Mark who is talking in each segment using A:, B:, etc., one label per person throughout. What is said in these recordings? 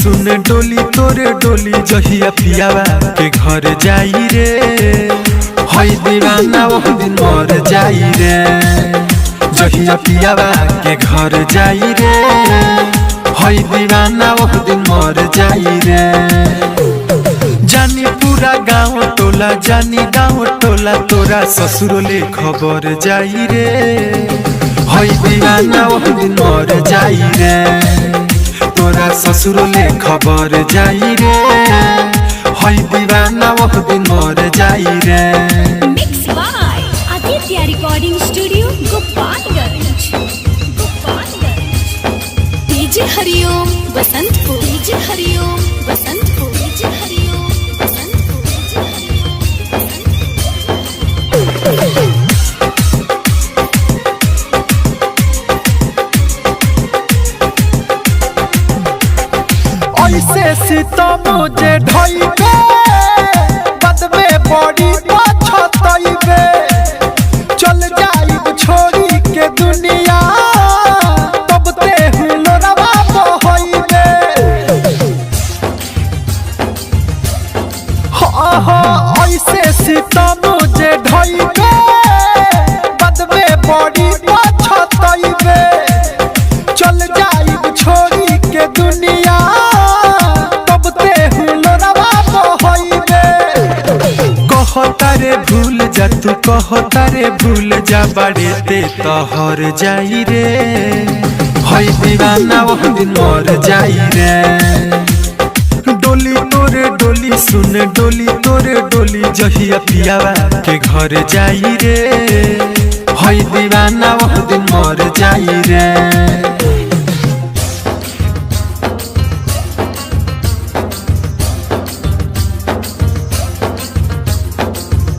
A: सुन डोली तोरे डोली जहिया पियावा के घर जाई रे। हई दीवाना वो दिन मर जाई रे। जहिया पियावा के घर जाई रे। हई दीवाना वो दिन मर जाई रे। जानी पूरा गाँव टोला जानी गाँव टोला तोरा ससुरोले खबर जाई रे। हई दीवाना वो दिन मर जाई रे। तोरा ससुरोले खबर जाई रे। हई दीवाना वो दिन मर जाई रे।
B: Mix by Aditya recording studio Gopalganj. DJ Hariom Basantpur. DJ Hariom Basantpur. DJ Hariom Basantpur.
A: ऐसे सीता मुझे ढोइबे बद में बड़ी पछतइबे। चल जाइब छोड़ी के दुनिया तब ते हुलरवा बहइबे। हाँ ऐसे सीता मुझे ढोइबे बद में बड़ी पछतइबे। चल जाइब छोड़ी के दुनिया कहतारे भूल जा तू कहतारे भूल जा बड़े ते तोहर जाई रे। हई दीवाना वो दिन मर जाई रे। डोली तोरे डोली सुन डोली तोरे डोली जहिया पियावा के घर जाई रे। हई दीवाना वो दिन मर जाई रे।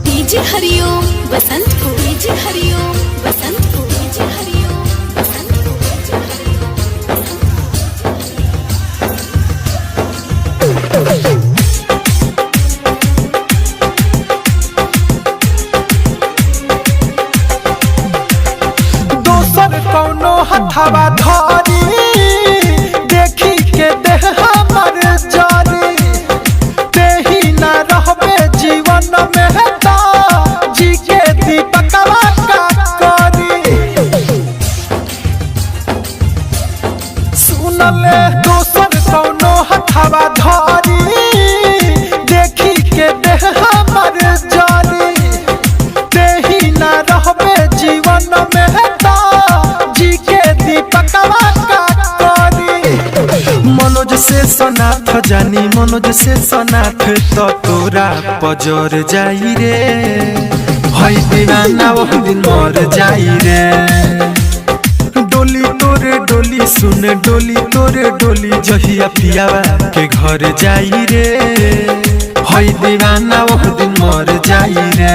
B: DJ Hariom Basantpur. DJ Hariom Basantpur. DJ Hariom Basantpur. DJ हरिओम।
A: दोसर कौनो हथवा धारी देखी के देह हमर जारी। तेही ना रहबे जीवन में जी के दीपकवा का करी। सुनले दोसर कौनो हथवा धारी देखी के देह हमर जारी। तेही ना रहबे जीवन में जी के दीपकवा का करी। मनोज से सनाथ जानी मनोज से सनाथ तो तोरा पजर जाई रे। हई दीवाना वो दिन मर जाई रे। डोली तोरे डोली सुन डोली तोरे डोली जहिया पियावा के घर जाई रे। हई दीवाना वो दिन मर जाई रे।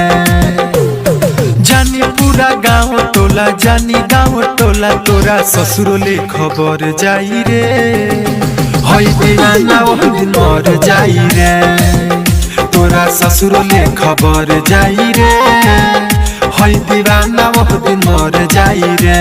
A: जानी पूरा गाँव टोला जानी गाँव टोला तोरा ससुरोले खबर जाई रे। हई दीवाना वो दिन मर जाई रे। तोरा ससुरोले खबर जाई रे। हई दीवाना वो दिन मर जाई रे।